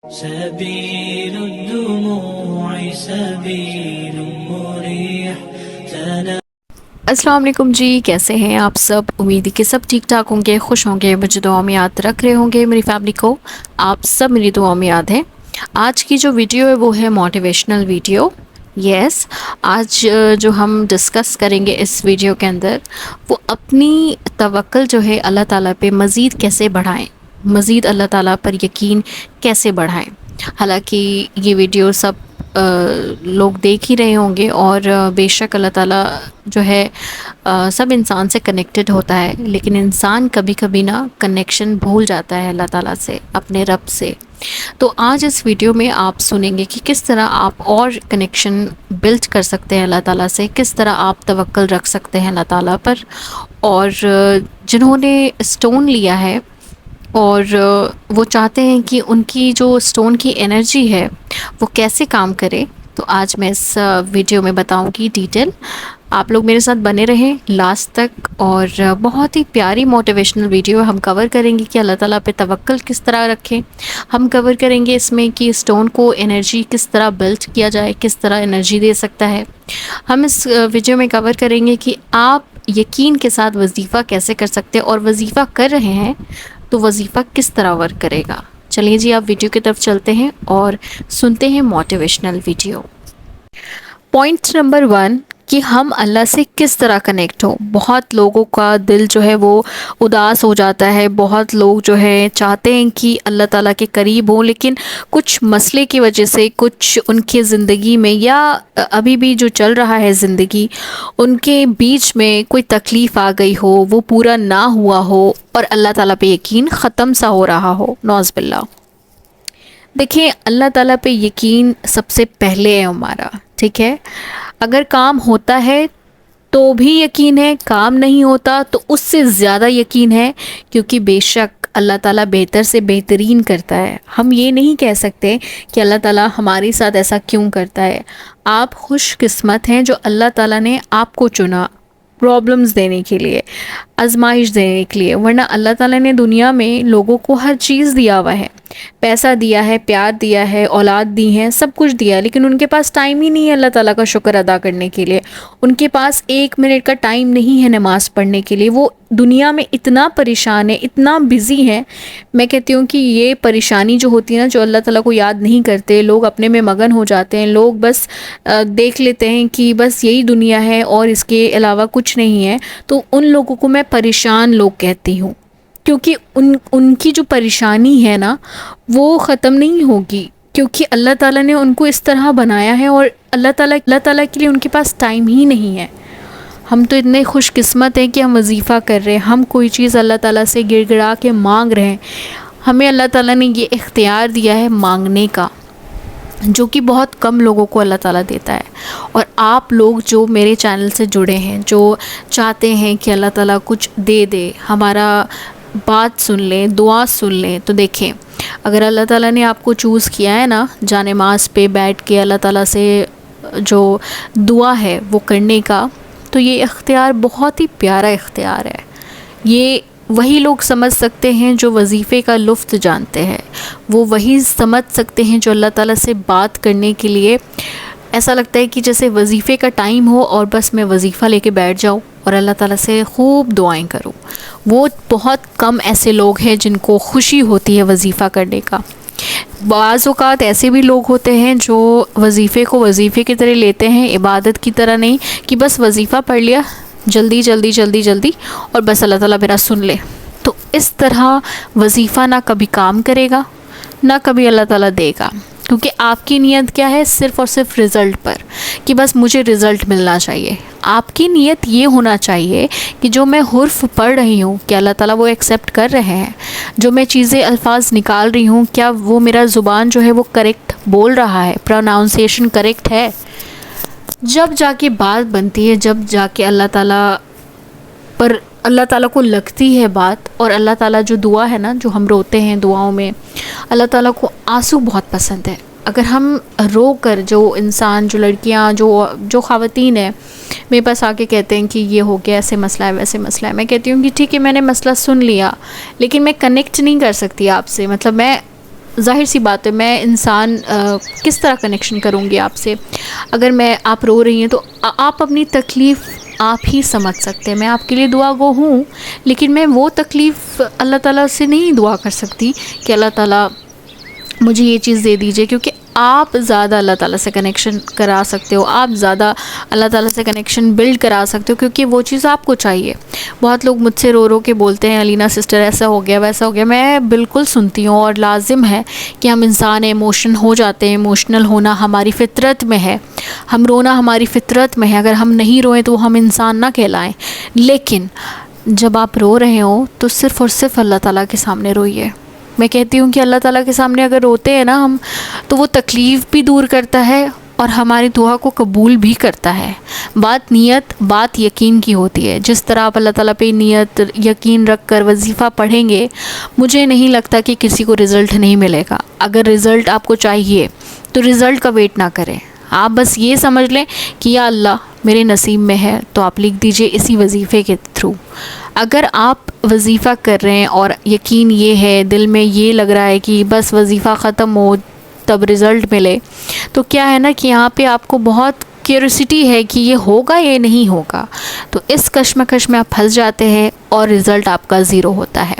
سبيل الدموع سبيل مريح السلام علیکم جی، کیسے ہیں آپ سب؟ امید ہے کہ سب ٹھیک ٹھاک ہوں گے، خوش ہوں گے، مجھے دعاؤں میں یاد رکھ رہے ہوں گے۔ میری فیملی کو آپ سب میری دعاؤں میں یاد ہیں۔ آج کی جو ویڈیو ہے وہ ہے موٹیویشنل ویڈیو۔ یس، آج جو ہم ڈسکس کریں گے اس ویڈیو کے اندر، وہ اپنی توکل جو ہے اللہ تعالیٰ پہ مزید کیسے بڑھائیں، مزید اللہ تعالیٰ پر یقین کیسے بڑھائیں۔ حالانکہ یہ ویڈیو سب لوگ دیکھ ہی رہے ہوں گے، اور بے شک اللہ تعالیٰ جو ہے سب انسان سے کنیکٹڈ ہوتا ہے، لیکن انسان کبھی کبھی نا کنیکشن بھول جاتا ہے اللہ تعالیٰ سے، اپنے رب سے۔ تو آج اس ویڈیو میں آپ سنیں گے کہ کس طرح آپ اور کنیکشن بلڈ کر سکتے ہیں اللہ تعالیٰ سے، کس طرح آپ توکل رکھ سکتے ہیں اللہ تعالیٰ پر۔ اور جنہوں نے اسٹون لیا ہے اور وہ چاہتے ہیں کہ ان کی جو اسٹون کی انرجی ہے وہ کیسے کام کرے، تو آج میں اس ویڈیو میں بتاؤں گی ڈیٹیل۔ آپ لوگ میرے ساتھ بنے رہیں لاسٹ تک، اور بہت ہی پیاری موٹیویشنل ویڈیو ہم کور کریں گے کہ اللہ تعالیٰ پہ توکل کس طرح رکھیں۔ ہم کور کریں گے اس میں کہ اسٹون کو انرجی کس طرح بلڈ کیا جائے، کس طرح انرجی دے سکتا ہے۔ ہم اس ویڈیو میں کور کریں گے کہ آپ یقین کے ساتھ وظیفہ کیسے کر سکتے ہیں، اور وظیفہ کر رہے ہیں تو وظیفہ کس طرح ورک کرے گا۔ چلیے جی، آپ ویڈیو کی طرف چلتے ہیں اور سنتے ہیں موٹیویشنل ویڈیو۔ پوائنٹ نمبر 1 کہ ہم اللہ سے کس طرح کنیکٹ ہوں۔ بہت لوگوں کا دل جو ہے وہ اداس ہو جاتا ہے، بہت لوگ جو ہے چاہتے ہیں کہ اللہ تعالیٰ کے قریب ہوں، لیکن کچھ مسئلے کی وجہ سے، کچھ ان کے زندگی میں یا ابھی بھی جو چل رہا ہے زندگی، ان کے بیچ میں کوئی تکلیف آ گئی ہو، وہ پورا نہ ہوا ہو، اور اللہ تعالیٰ پہ یقین ختم سا ہو رہا ہو، نعوذ باللہ۔ دیکھیں، اللہ تعالیٰ پہ یقین سب سے پہلے ہے ہمارا، ٹھیک ہے؟ اگر کام ہوتا ہے تو بھی یقین ہے، کام نہیں ہوتا تو اس سے زیادہ یقین ہے، کیونکہ بے شک اللہ تعالیٰ بہتر سے بہترین کرتا ہے۔ ہم یہ نہیں کہہ سکتے کہ اللہ تعالیٰ ہمارے ساتھ ایسا کیوں کرتا ہے۔ آپ خوش قسمت ہیں جو اللہ تعالیٰ نے آپ کو چنا پرابلمز دینے کے لیے، آزمائش دینے کے لیے، ورنہ اللہ تعالیٰ نے دنیا میں لوگوں کو ہر چیز دیا ہوا ہے، پیسہ دیا ہے، پیار دیا ہے، اولاد دی ہیں، سب کچھ دیا ہے، لیکن ان کے پاس ٹائم ہی نہیں ہے اللہ تعالیٰ کا شکر ادا کرنے کے لیے۔ ان کے پاس 1 منٹ کا ٹائم نہیں ہے نماز پڑھنے کے لیے۔ وہ دنیا میں اتنا پریشان ہے، اتنا بزی ہے۔ میں کہتی ہوں کہ یہ پریشانی جو ہوتی ہے نا، جو اللہ تعالیٰ کو یاد نہیں کرتے، لوگ اپنے میں مگن ہو جاتے ہیں، لوگ بس دیکھ لیتے ہیں کہ بس یہی دنیا ہے اور اس کے علاوہ کچھ نہیں ہے، تو ان لوگوں کو میں پریشان لوگ کہتی ہوں، کیونکہ ان کی جو پریشانی ہے نا وہ ختم نہیں ہوگی، کیونکہ اللہ تعالیٰ نے ان کو اس طرح بنایا ہے، اور اللہ تعالیٰ کے لیے ان کے پاس ٹائم ہی نہیں ہے۔ ہم تو اتنے خوش قسمت ہیں کہ ہم وظیفہ کر رہے ہیں، ہم کوئی چیز اللہ تعالیٰ سے گڑ گڑا کے مانگ رہے ہیں۔ ہمیں اللہ تعالیٰ نے یہ اختیار دیا ہے مانگنے کا، جو کہ بہت کم لوگوں کو اللہ تعالیٰ دیتا ہے۔ اور آپ لوگ جو میرے چینل سے جڑے ہیں، جو چاہتے ہیں کہ اللہ تعالیٰ کچھ دے دے، ہمارا بات سن لیں، دعا سن لیں، تو دیکھیں، اگر اللہ تعالیٰ نے آپ کو چوز کیا ہے نا جانماز پہ بیٹھ کے اللہ تعالیٰ سے جو دعا ہے وہ کرنے کا، تو یہ اختیار بہت ہی پیارا اختیار ہے۔ یہ وہی لوگ سمجھ سکتے ہیں جو وظیفے کا لطف جانتے ہیں، وہ وہی سمجھ سکتے ہیں جو اللہ تعالیٰ سے بات کرنے کے لیے ایسا لگتا ہے کہ جیسے وظیفے کا ٹائم ہو اور بس میں وظیفہ لے کے بیٹھ جاؤں اور اللہ تعالیٰ سے خوب دعائیں کروں۔ وہ بہت کم ایسے لوگ ہیں جن کو خوشی ہوتی ہے وظیفہ کرنے کا۔ بعض اوقات ایسے بھی لوگ ہوتے ہیں جو وظیفے کو وظیفے کی طرح لیتے ہیں، عبادت کی طرح نہیں، کہ بس وظیفہ پڑھ لیا جلدی جلدی جلدی جلدی اور بس اللہ تعالیٰ میرا سن لے۔ تو اس طرح وظیفہ نہ کبھی کام کرے گا، نہ کبھی اللہ تعالیٰ دے گا، کیونکہ آپ کی نیت کیا ہے؟ صرف اور صرف رزلٹ پر، کہ بس مجھے رزلٹ ملنا چاہیے۔ آپ کی نیت یہ ہونا چاہیے کہ جو میں حرف پڑھ رہی ہوں کیا اللہ تعالیٰ وہ ایکسیپٹ کر رہے ہیں، جو میں چیزیں الفاظ نکال رہی ہوں کیا وہ میرا زبان جو ہے وہ کریکٹ بول رہا ہے، پروناؤنسیشن کریکٹ ہے۔ جب جا کے بات بنتی ہے، جب جا کے اللہ تعالیٰ کو لگتی ہے بات، اور اللہ تعالیٰ جو دعا ہے نا، جو ہم روتے ہیں دعاؤں میں، اللہ تعالیٰ کو آنسو بہت پسند ہے۔ اگر ہم رو کر، جو انسان، جو لڑکیاں، جو خواتین ہیں میرے پاس آ کے کہتے ہیں کہ یہ ہو گیا، ایسے مسئلہ ہے، ویسے مسئلہ ہے، میں کہتی ہوں کہ ٹھیک ہے، میں نے مسئلہ سن لیا، لیکن میں کنیکٹ نہیں کر سکتی آپ سے۔ مطلب میں ظاہر سی بات ہے میں انسان کس طرح کنیکشن کروں گی آپ سے؟ اگر آپ رو رہی ہیں تو آپ اپنی تکلیف آپ ہی سمجھ سکتے ہیں. میں آپ کے لیے دعا گو ہوں، لیکن میں وہ تکلیف اللہ تعالیٰ سے نہیں دعا کر سکتی کہ اللہ تعالیٰ مجھے یہ چیز دے دیجئے، کیونکہ آپ زیادہ اللہ تعالیٰ سے کنیکشن کرا سکتے ہو، آپ زیادہ اللہ تعالیٰ سے کنیکشن بلڈ کرا سکتے ہو، کیونکہ وہ چیز آپ کو چاہیے. بہت لوگ مجھ سے رو رو کے بولتے ہیں علینا سسٹر ایسا ہو گیا ویسا ہو گیا. میں بالکل سنتی ہوں، اور لازم ہے کہ ہم انسان ایموشن ہو جاتے ہیں، ایموشنل ہونا ہماری فطرت میں ہے، ہم رونا ہماری فطرت میں ہے. اگر ہم نہیں روئیں تو ہم انسان نہ کہلائیں. لیکن جب آپ رو رہے ہو تو صرف اور صرف اللہ تعالیٰ کے سامنے روئیے. میں کہتی ہوں کہ اللہ تعالیٰ کے سامنے اگر روتے ہیں نا ہم، تو وہ تکلیف بھی دور کرتا ہے اور ہماری دعا کو قبول بھی کرتا ہے. بات نیت، بات یقین کی ہوتی ہے. جس طرح آپ اللہ تعالیٰ پہ نیت یقین رکھ کر وظیفہ پڑھیں گے، مجھے نہیں لگتا کہ کسی کو رزلٹ نہیں ملے گا. اگر رزلٹ آپ کو چاہیے تو رزلٹ کا ویٹ نہ کریں. آپ بس یہ سمجھ لیں کہ یا اللہ میرے نصیب میں ہے تو آپ لکھ دیجئے اسی وظیفے کے تھرو. اگر آپ وظیفہ کر رہے ہیں اور یقین یہ ہے، دل میں یہ لگ رہا ہے کہ بس وظیفہ ختم ہو تب رزلٹ ملے، تو کیا ہے نا کہ یہاں پہ آپ کو بہت کیوریوسٹی ہے کہ یہ ہوگا یہ نہیں ہوگا، تو اس کشمکش میں آپ پھنس جاتے ہیں اور رزلٹ آپ کا زیرو ہوتا ہے.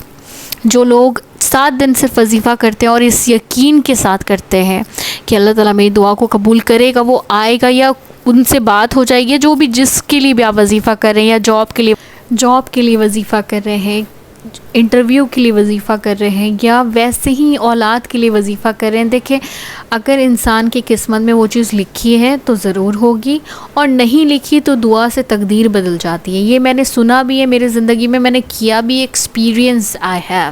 جو لوگ 7 دن صرف وظیفہ کرتے ہیں اور اس یقین کے ساتھ کرتے ہیں کہ اللہ تعالیٰ میری دعا کو قبول کرے گا، وہ آئے گا، یا ان سے بات ہو جائے گی، جو بھی جس کے لیے بھی آپ وظیفہ کر رہے ہیں، یا جاب کے لیے وظیفہ کر رہے ہیں، انٹرویو کے لیے وظیفہ کر رہے ہیں، یا ویسے ہی اولاد کے لیے وظیفہ کر رہے ہیں. دیکھیں اگر انسان کی قسمت میں وہ چیز لکھی ہے تو ضرور ہوگی، اور نہیں لکھی تو دعا سے تقدیر بدل جاتی ہے. یہ میں نے سنا بھی ہے میرے زندگی میں نے کیا بھی، ایکسپیرینس آئی ہیو.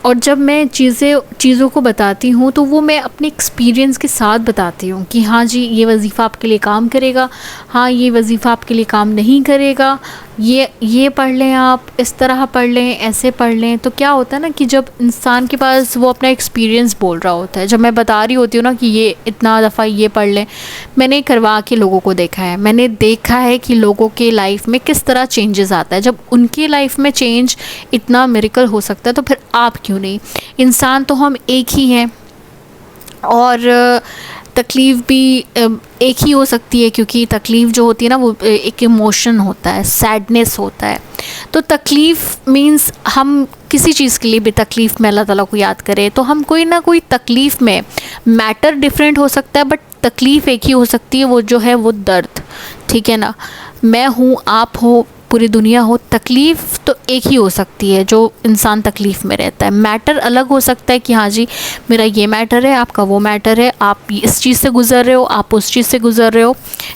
اور جب میں چیزوں کو بتاتی ہوں تو وہ میں اپنے ایکسپیرینس کے ساتھ بتاتی ہوں کہ ہاں جی یہ وظیفہ آپ کے لیے کام کرے گا، ہاں یہ وظیفہ آپ کے لیے کام نہیں کرے گا، یہ پڑھ لیں، آپ اس طرح پڑھ لیں، ایسے پڑھ لیں. تو کیا ہوتا ہے نا کہ جب انسان کے پاس وہ اپنا ایکسپیرینس بول رہا ہوتا ہے، جب میں بتا رہی ہوتی ہوں نا کہ یہ اتنا دفعہ یہ پڑھ لیں، میں نے کروا کے لوگوں کو دیکھا ہے. میں نے دیکھا ہے کہ لوگوں کے لائف میں کس طرح چینجز آتا ہے. جب ان کے لائف میں چینج اتنا میریکل ہو سکتا ہے تو پھر آپ کیوں نہیں؟ انسان تو ہم ایک ہی ہیں، اور تکلیف بھی ایک ہی ہو سکتی ہے، کیونکہ تکلیف جو ہوتی ہے نا وہ ایک ایموشن ہوتا ہے، سیڈنس ہوتا ہے. تو تکلیف مینس ہم کسی چیز کے لیے بھی تکلیف میں اللہ تعالیٰ کو یاد کریں تو ہم کوئی نہ کوئی تکلیف میں، میٹر ڈیفرنٹ ہو سکتا ہے بٹ تکلیف ایک ہی ہو سکتی ہے، وہ جو ہے وہ درد. ٹھیک ہے نا؟ میں ہوں، آپ ہو، پوری دنیا ہو، تکلیف تو ایک ہی ہو سکتی ہے جو انسان تکلیف میں رہتا ہے. میٹر الگ ہو سکتا ہے کہ ہاں جی میرا یہ میٹر ہے، آپ کا وہ میٹر ہے، آپ اس چیز سے گزر رہے ہو، آپ اس چیز سے گزر رہے ہو،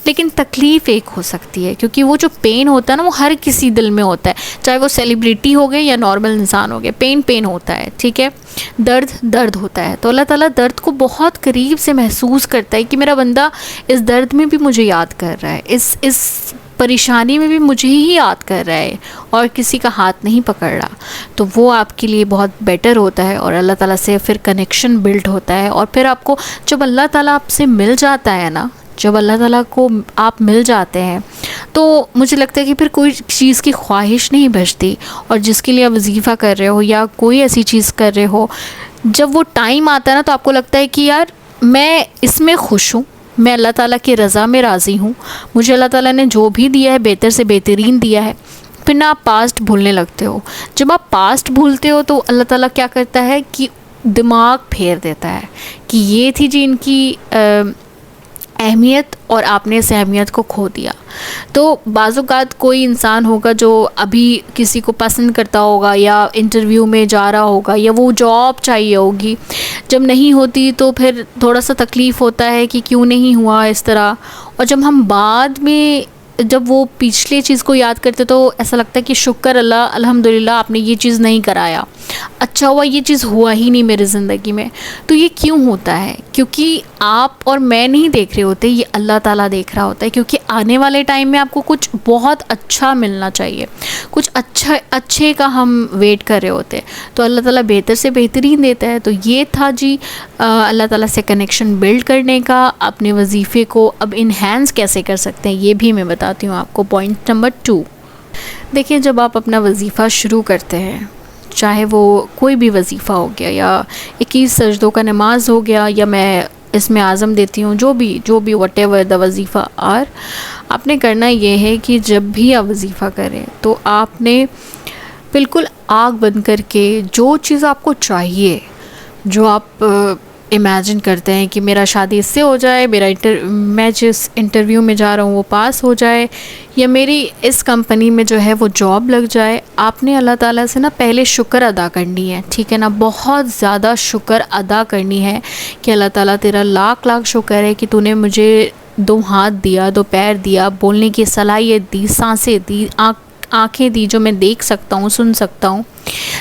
لیکن تکلیف ایک ہو سکتی ہے. کیونکہ وہ جو پین ہوتا ہے نا وہ ہر کسی دل میں ہوتا ہے، چاہے وہ سیلیبریٹی ہو گئے یا نارمل انسان ہو گئے، پین ہوتا ہے. ٹھیک ہے؟ درد ہوتا ہے. تو اللہ تعالیٰ درد کو بہت قریب سے محسوس کرتا ہے کہ میرا بندہ اس درد میں بھی مجھے یاد کر رہا ہے، اس پریشانی میں بھی مجھے ہی یاد کر رہا ہے اور کسی کا ہاتھ نہیں پکڑ رہا. تو وہ آپ کے لیے بہت بیٹر ہوتا ہے، اور اللہ تعالیٰ سے پھر کنیکشن بلڈ ہوتا ہے. اور پھر آپ کو جب اللہ تعالیٰ آپ سے مل جاتا ہے نا، جب اللہ تعالیٰ کو آپ مل جاتے ہیں تو مجھے لگتا ہے کہ پھر کوئی چیز کی خواہش نہیں بچتی. اور جس کے لیے آپ وظیفہ کر رہے ہو یا کوئی ایسی چیز کر رہے ہو، جب وہ ٹائم آتا ہے نا تو آپ کو لگتا ہے کہ یار میں اس میں خوش ہوں، میں اللہ تعالیٰ کی رضا میں راضی ہوں، مجھے اللہ تعالیٰ نے جو بھی دیا ہے بہتر سے بہترین دیا ہے. پھر نہ آپ پاسٹ بھولنے لگتے ہو. جب آپ پاسٹ بھولتے ہو تو اللہ تعالیٰ کیا کرتا ہے کہ دماغ پھیر دیتا ہے کہ یہ تھی جی ان کی اہمیت، اور آپ نے اس اہمیت کو کھو دیا. تو بعض اوقات کوئی انسان ہوگا جو ابھی کسی کو پسند کرتا ہوگا یا انٹرویو میں جا رہا ہوگا یا وہ جاب چاہیے ہوگی، جب نہیں ہوتی تو پھر تھوڑا سا تکلیف ہوتا ہے کہ کیوں نہیں ہوا اس طرح. اور جب ہم بعد میں جب وہ پچھلے چیز کو یاد کرتے تو ایسا لگتا ہے کہ شکر اللہ، الحمدللہ آپ نے یہ چیز نہیں کرایا، اچھا ہوا یہ چیز ہوا ہی نہیں میرے زندگی میں. تو یہ کیوں ہوتا ہے؟ کیونکہ آپ اور میں نہیں دیکھ رہے ہوتے، یہ اللہ تعالیٰ دیکھ رہا ہوتا ہے. کیونکہ آنے والے ٹائم میں آپ کو کچھ بہت اچھا ملنا چاہیے، کچھ اچھے کا ہم ویٹ کر رہے ہوتے، تو اللہ تعالیٰ بہتر سے بہترین دیتا ہے. تو یہ تھا جی اللہ تعالیٰ سے کنیکشن بلڈ کرنے کا. اپنے وظیفے کو اب انہینس کیسے کر سکتے ہیں یہ بھی میں بتاتی ہوں آپ کو. پوائنٹ نمبر 2، دیکھیں جب آپ اپنا وظیفہ شروع کرتے ہیں، چاہے وہ کوئی بھی وظیفہ ہو گیا یا 21 سجدوں کا نماز ہو گیا یا میں اس میں عزم دیتی ہوں، جو بھی وٹ ایور دا وظیفہ آپ نے کرنا یہ ہے کہ جب بھی آپ وظیفہ کریں تو آپ نے بالکل آنکھ بند کر کے جو چیز آپ کو چاہیے، جو آپ امیجن کرتے ہیں کہ میرا شادی اس سے ہو جائے، میں جس انٹرویو میں جا رہا ہوں وہ پاس ہو جائے، یا میری اس کمپنی میں جو ہے وہ جاب لگ جائے، آپ نے اللہ تعالیٰ سے نا پہلے شکر ادا کرنی ہے، ٹھیک ہے نا، بہت زیادہ شکر ادا کرنی ہے کہ اللہ تعالیٰ تیرا لاکھ لاکھ شکر ہے کہ تو نے مجھے 2 ہاتھ دیا، 2 پیر دیا، بولنے کی صلاحیت دی، سانسیں دی، آنکھیں دی جو میں دیکھ سکتا ہوں، سن سکتا ہوں۔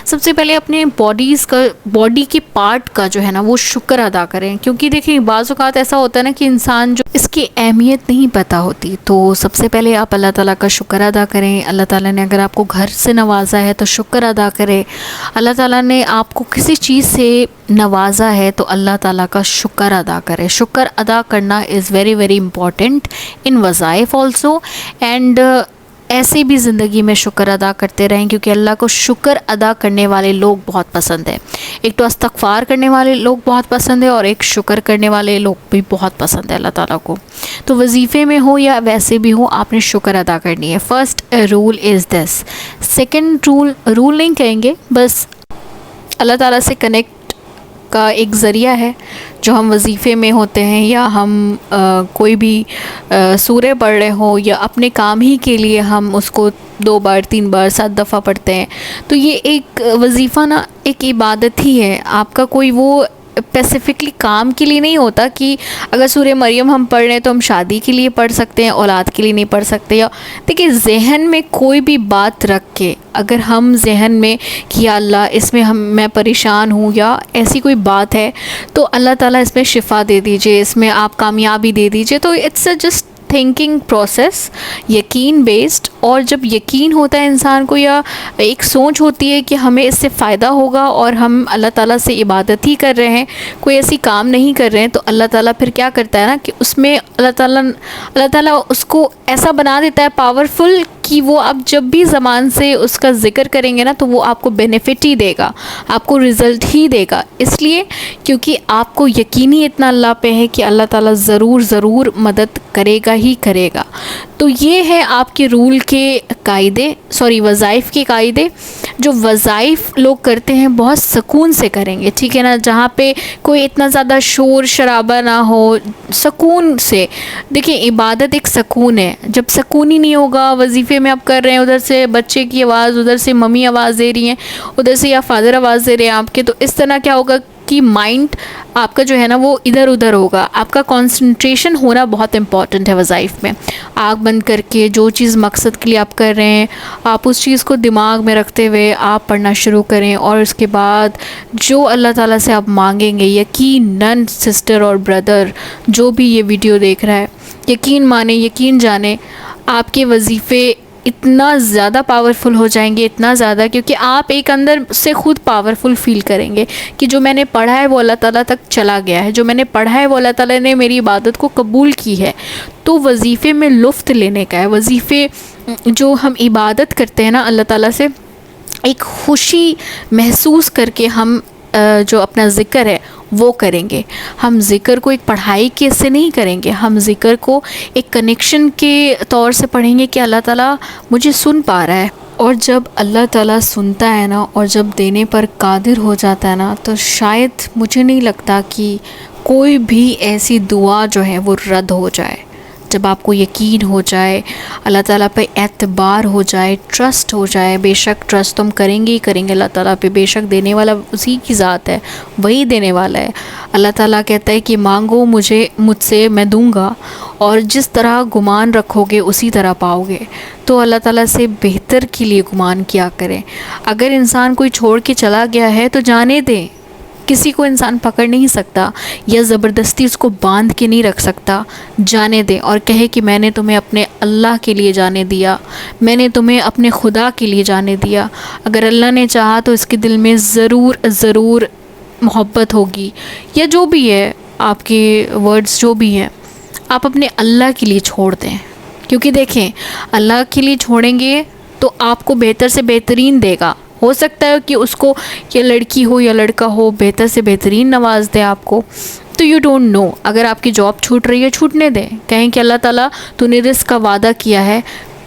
سب سے پہلے اپنے باڈی کے پارٹ کا جو ہے نا وہ شکر ادا کریں، کیونکہ دیکھیں بعض اوقات ایسا ہوتا ہے نا کہ انسان جو اس کی اہمیت نہیں پتہ ہوتی، تو سب سے پہلے آپ اللہ تعالیٰ کا شکر ادا کریں۔ اللہ تعالیٰ نے اگر آپ کو گھر سے نوازا ہے تو شکر ادا کریں۔ اللہ تعالیٰ نے آپ کو کسی چیز سے نوازا ہے تو اللہ تعالیٰ کا شکر ادا کریں۔ شکر ادا کرنا is very very important in وظائف آلسو، اینڈ ایسے بھی زندگی میں شکر ادا کرتے رہیں، کیونکہ اللہ کو شکر ادا کرنے والے لوگ بہت پسند ہیں۔ ایک تو استغفار کرنے والے لوگ بہت پسند ہیں، اور ایک شکر کرنے والے لوگ بھی بہت پسند ہے اللہ تعالیٰ کو۔ تو وظیفے میں ہو یا ویسے بھی ہو، آپ نے شکر ادا کرنی ہے۔ فرسٹ رول از دس۔ سیکنڈ رول نہیں کہیں گے، بس اللہ تعالیٰ سے کنیکٹ کا ایک ذریعہ ہے جو ہم وظیفے میں ہوتے ہیں، یا ہم کوئی بھی سورہ پڑھ رہے ہوں، یا اپنے کام ہی کے لیے ہم اس کو 2 بار 3 بار 7 دفعہ پڑھتے ہیں، تو یہ ایک وظیفہ نا ایک عبادت ہی ہے۔ آپ کا کوئی وہ اسپیسیفکلی کام کے لیے نہیں ہوتا کہ اگر سورہ مریم ہم پڑھ رہے ہیں تو ہم شادی کے لیے پڑھ سکتے ہیں، اولاد کے لیے نہیں پڑھ سکتے۔ یا دیکھیں ذہن میں کوئی بھی بات رکھ کے اگر ہم ذہن میں کہ یا اللہ اس میں میں پریشان ہوں یا ایسی کوئی بات ہے، تو اللہ تعالیٰ اس میں شفا دے دیجئے، اس میں آپ کامیابی دے دیجئے۔ تو it's a just thinking process, یقین بیسڈ، اور جب یقین ہوتا ہے انسان کو یا ایک سوچ ہوتی ہے کہ ہمیں اس سے فائدہ ہوگا اور ہم اللہ تعالیٰ سے عبادت ہی کر رہے ہیں، کوئی ایسی کام نہیں کر رہے ہیں، تو اللہ تعالیٰ پھر کیا کرتا ہے نا کہ اس میں اللہ تعالیٰ اس کو ایسا بنا دیتا ہے پاورفل کہ وہ آپ جب بھی زبان سے اس کا ذکر کریں گے نا تو وہ آپ کو بینیفٹ ہی دے گا، آپ کو رزلٹ ہی دے گا، اس لیے کیونکہ آپ کو یقینی اتنا اللہ پہ ہے کہ اللہ تعالیٰ ضرور مدد کرے گا ہی کرے گا۔ تو یہ ہے آپ کے رول کے قاعدے، وظائف کے قاعدے۔ جو وظائف لوگ کرتے ہیں بہت سکون سے کریں گے، ٹھیک ہے نا، جہاں پہ کوئی اتنا زیادہ شور شرابہ نہ ہو، سکون سے۔ دیکھیں عبادت ایک سکون ہے، جب سکون ہی نہیں ہوگا، وظیفے میں آپ کر رہے ہیں، ادھر سے بچے کی آواز، ادھر سے ممی آواز دے رہی ہیں، ادھر سے یا فادر آواز دے رہے ہیں آپ کے، تو اس طرح کیا ہوگا کہ مائنڈ آپ کا جو ہے نا وہ ادھر ادھر ہوگا۔ آپ کا کنسنٹریشن ہونا بہت امپورٹنٹ ہے وظائف میں۔ آنکھ بند کر کے جو چیز مقصد کے لیے آپ کر رہے ہیں، آپ اس چیز کو دماغ میں رکھتے ہوئے آپ پڑھنا شروع کریں، اور اس کے بعد جو اللہ تعالیٰ سے آپ مانگیں گے، یقیناً سسٹر اور بردر جو بھی یہ ویڈیو دیکھ رہا ہے، یقین مانیں، یقین جانیں، آپ کے وظیفے اتنا زیادہ پاورفل ہو جائیں گے، اتنا زیادہ، کیونکہ آپ ایک اندر سے خود پاورفل فیل کریں گے کہ جو میں نے پڑھا ہے وہ اللہ تعالیٰ تک چلا گیا ہے، جو میں نے پڑھا ہے وہ اللہ تعالیٰ نے میری عبادت کو قبول کی ہے۔ تو وظیفے میں لطف لینے کا ہے، وظیفے جو ہم عبادت کرتے ہیں نا اللہ تعالیٰ سے، ایک خوشی محسوس کر کے ہم جو اپنا ذکر ہے وہ کریں گے۔ ہم ذکر کو ایک پڑھائی کے سے نہیں کریں گے، ہم ذکر کو ایک کنیکشن کے طور سے پڑھیں گے کہ اللہ تعالیٰ مجھے سن پا رہا ہے۔ اور جب اللہ تعالیٰ سنتا ہے نا، اور جب دینے پر قادر ہو جاتا ہے نا، تو شاید مجھے نہیں لگتا کہ کوئی بھی ایسی دعا جو ہے وہ رد ہو جائے۔ جب آپ کو یقین ہو جائے، اللہ تعالیٰ پہ اعتبار ہو جائے، ٹرسٹ ہو جائے، بے شک ٹرسٹ تم کریں گے ہی کریں گے اللہ تعالیٰ پہ، بے شک دینے والا اسی کی ذات ہے، وہی دینے والا ہے۔ اللہ تعالیٰ کہتا ہے کہ مانگو مجھ سے میں دوں گا، اور جس طرح گمان رکھو گے اسی طرح پاؤ گے۔ تو اللہ تعالیٰ سے بہتر کے لیے گمان کیا کریں۔ اگر انسان کوئی چھوڑ کے چلا گیا ہے تو جانے دیں، کسی کو انسان پکڑ نہیں سکتا یا زبردستی اس کو باندھ کے نہیں رکھ سکتا، جانے دیں، اور کہے کہ میں نے تمہیں اپنے اللہ کے لیے جانے دیا، میں نے تمہیں اپنے خدا کے لیے جانے دیا۔ اگر اللہ نے چاہا تو اس کے دل میں ضرور محبت ہوگی، یا جو بھی ہے آپ کے ورڈز جو بھی ہیں، آپ اپنے اللہ کے لیے چھوڑ دیں، کیونکہ دیکھیں اللہ کے لیے چھوڑیں گے تو آپ کو بہتر سے بہترین دے گا۔ ہو سکتا ہے کہ اس کو یا لڑکی ہو یا لڑکا ہو بہتر سے بہترین نواز دے آپ کو. تو یو ڈونٹ نو, اگر آپ کی جاب چھوٹ رہی ہے چھوٹنے دیں, کہیں کہ اللہ تعالیٰ تو نے رزق کا وعدہ کیا ہے,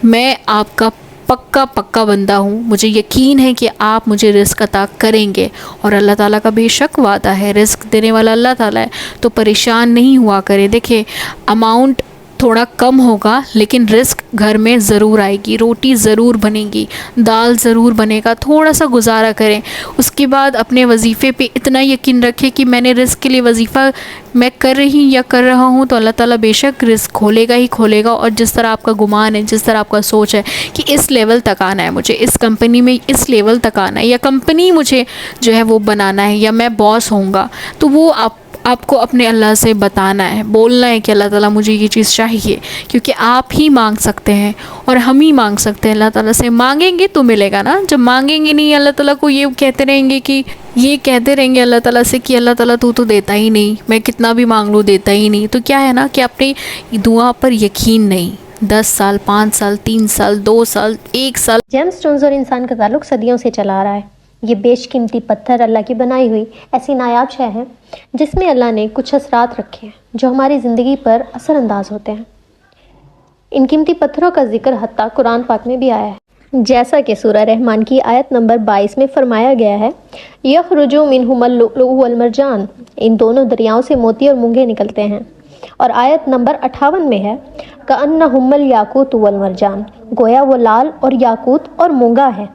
میں آپ کا پکا بندہ ہوں, مجھے یقین ہے کہ آپ مجھے رزق عطا کریں گے. اور اللہ تعالیٰ کا بے شک وعدہ ہے, رزق دینے والا اللہ تعالیٰ ہے. تو پریشان نہیں ہوا کرے. دیکھیں اماؤنٹ تھوڑا کم ہوگا لیکن رزق گھر میں ضرور آئے گی, روٹی ضرور بنے گی, دال ضرور بنے گا. تھوڑا سا گزارا کریں. اس کے بعد اپنے وظیفے پہ اتنا یقین رکھیں کہ میں نے رزق کے لیے وظیفہ میں کر رہا ہوں تو اللہ تعالیٰ بے شک رزق کھولے گا ہی کھولے گا. اور جس طرح آپ کا گمان ہے, جس طرح آپ کا سوچ ہے کہ اس لیول تک آنا ہے مجھے, اس کمپنی میں اس لیول تک آنا ہے, یا کمپنی مجھے جو ہے وہ بنانا ہے, یا میں باس ہوں گا, تو وہ آپ کو اپنے اللہ سے بتانا ہے, بولنا ہے کہ اللہ تعالیٰ مجھے یہ چیز چاہیے. کیونکہ آپ ہی مانگ سکتے ہیں اور ہم ہی مانگ سکتے ہیں. اللہ تعالیٰ سے مانگیں گے تو ملے گا نا. جب مانگیں گے نہیں, اللہ تعالیٰ کو یہ کہتے رہیں گے اللہ تعالیٰ سے کہ اللہ تعالیٰ تو دیتا ہی نہیں, میں کتنا بھی مانگ لوں دیتا ہی نہیں. تو کیا ہے نا کہ اپنی دعا پر یقین نہیں. 10 سال 5 سال 3 سال 2 سال 1 سال. جیم سٹونز اور انسان کا تعلق صدیوں سے چلا آ رہا ہے. یہ بیش قیمتی پتھر اللہ کی بنائی ہوئی ایسی نایاب شے ہے جس میں اللہ نے کچھ اثرات رکھے ہیں جو ہماری زندگی پر اثر انداز ہوتے ہیں. ان قیمتی پتھروں کا ذکر حتیٰ قرآن پاک میں بھی آیا ہے, جیسا کہ سورہ رحمان کی آیت نمبر 22 میں فرمایا گیا ہے, یخرج منہما اللؤلؤ والمرجان, ان دونوں دریاؤں سے موتی اور مونگے نکلتے ہیں. اور آیت نمبر 58 میں ہے, کأنہما الیاقوت والمرجان, گویا وہ لال اور یاقوت اور مونگا ہے.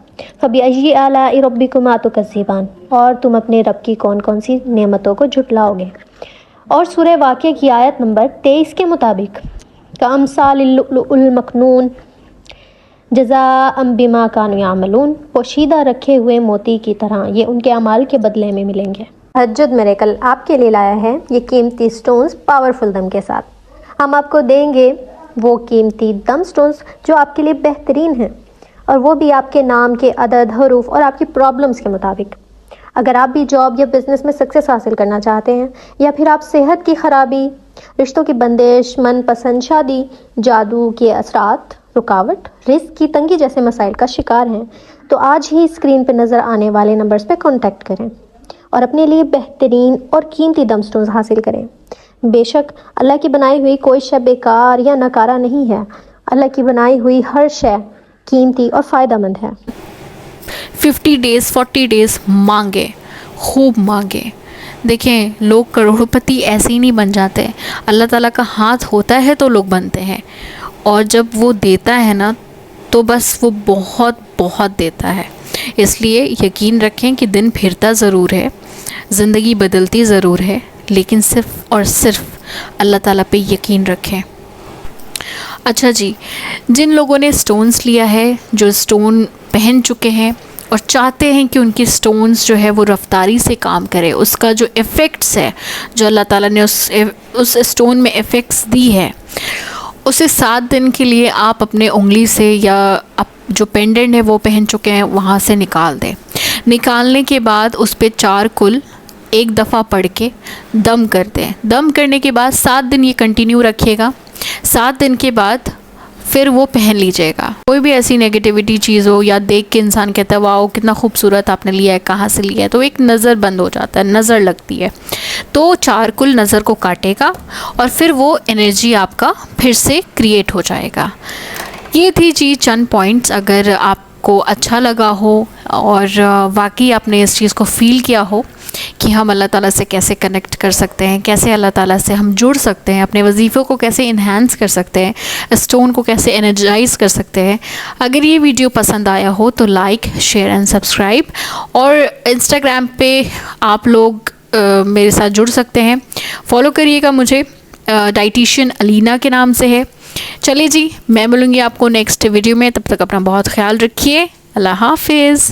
فبأي آلاء ربكما تكذبان, اور تم اپنے رب کی کون کون سی نعمتوں کو جھٹلاؤ گے. اور سورہ واقعہ کی آیت نمبر 23 کے مطابق, کأمثال اللؤلؤ المكنون جزاء بما كانوا يعملون, پوشیدہ رکھے ہوئے موتی کی طرح یہ ان کے اعمال کے بدلے میں ملیں گے. تہجد میریکل آپ کے لیے لایا ہے یہ قیمتی سٹونز پاورفل دم کے ساتھ. ہم آپ کو دیں گے وہ قیمتی دم سٹونز جو آپ کے لیے بہترین ہیں, اور وہ بھی آپ کے نام کے عدد, حروف اور آپ کی پرابلمز کے مطابق. اگر آپ بھی جاب یا بزنس میں سکسیس حاصل کرنا چاہتے ہیں, یا پھر آپ صحت کی خرابی, رشتوں کی بندش, من پسند شادی, جادو کے اثرات, رکاوٹ, رزق کی تنگی جیسے مسائل کا شکار ہیں, تو آج ہی اسکرین پہ نظر آنے والے نمبرز پہ کانٹیکٹ کریں اور اپنے لیے بہترین اور قیمتی دم سٹونز حاصل کریں. بے شک اللہ کی بنائی ہوئی کوئی شے بیکار یا ناکارہ نہیں ہے. اللہ کی بنائی ہوئی ہر شے قیمتی اور فائدہ مند ہے. 50 ڈیز 40 ڈیز مانگے, خوب مانگے. دیکھیں لوگ کروڑپتی ایسے ہی نہیں بن جاتے, اللہ تعالیٰ کا ہاتھ ہوتا ہے تو لوگ بنتے ہیں. اور جب وہ دیتا ہے نا تو بس وہ بہت بہت دیتا ہے. اس لیے یقین رکھیں کہ دن پھرتا ضرور ہے, زندگی بدلتی ضرور ہے, لیکن صرف اور صرف اللہ تعالیٰ پہ یقین رکھیں. اچھا جی, جن لوگوں نے سٹونز لیا ہے, جو سٹون پہن چکے ہیں اور چاہتے ہیں کہ ان کی سٹونز جو ہے وہ رفتاری سے کام کرے, اس کا جو ایفیکٹس ہے, جو اللہ تعالیٰ نے اس سٹون میں ایفیکٹس دی ہے, اسے 7 دن کے لیے آپ اپنے انگلی سے یا جو پینڈنٹ ہے وہ پہن چکے ہیں وہاں سے نکال دیں. نکالنے کے بعد اس پہ 4 کل ایک دفعہ پڑھ کے دم کر دیں. دم کرنے کے بعد 7 دن یہ کنٹینیو رکھے گا. 7 دن کے بعد پھر وہ پہن لیجئے گا. کوئی بھی ایسی نیگیٹیوٹی چیز ہو یا دیکھ کے انسان کہتا ہے واؤ کتنا خوبصورت آپ نے لیا ہے, کہاں سے لیا ہے, تو ایک نظر بند ہو جاتا ہے, نظر لگتی ہے. تو 4 کل نظر کو کاٹے گا اور پھر وہ انرجی آپ کا پھر سے کریٹ ہو جائے گا. یہ تھی جی چند پوائنٹس. اگر آپ کو اچھا لگا ہو اور واقعی آپ نے اس چیز کو فیل کیا ہو کہ ہم اللہ تعالیٰ سے کیسے کنیکٹ کر سکتے ہیں, کیسے اللہ تعالیٰ سے ہم جڑ سکتے ہیں, اپنے وظیفوں کو کیسے انہینس کر سکتے ہیں, اسٹون کو کیسے انرجائز کر سکتے ہیں, اگر یہ ویڈیو پسند آیا ہو تو لائک شیئر اینڈ سبسکرائب. اور انسٹاگرام پہ آپ لوگ میرے ساتھ جڑ سکتے ہیں, فالو کریے گا مجھے, ڈائٹیشین علینا کے نام سے ہے. چلیے جی, میں ملوں گی آپ کو نیکسٹ ویڈیو میں. تب تک اپنا بہت خیال رکھیے. اللہ حافظ.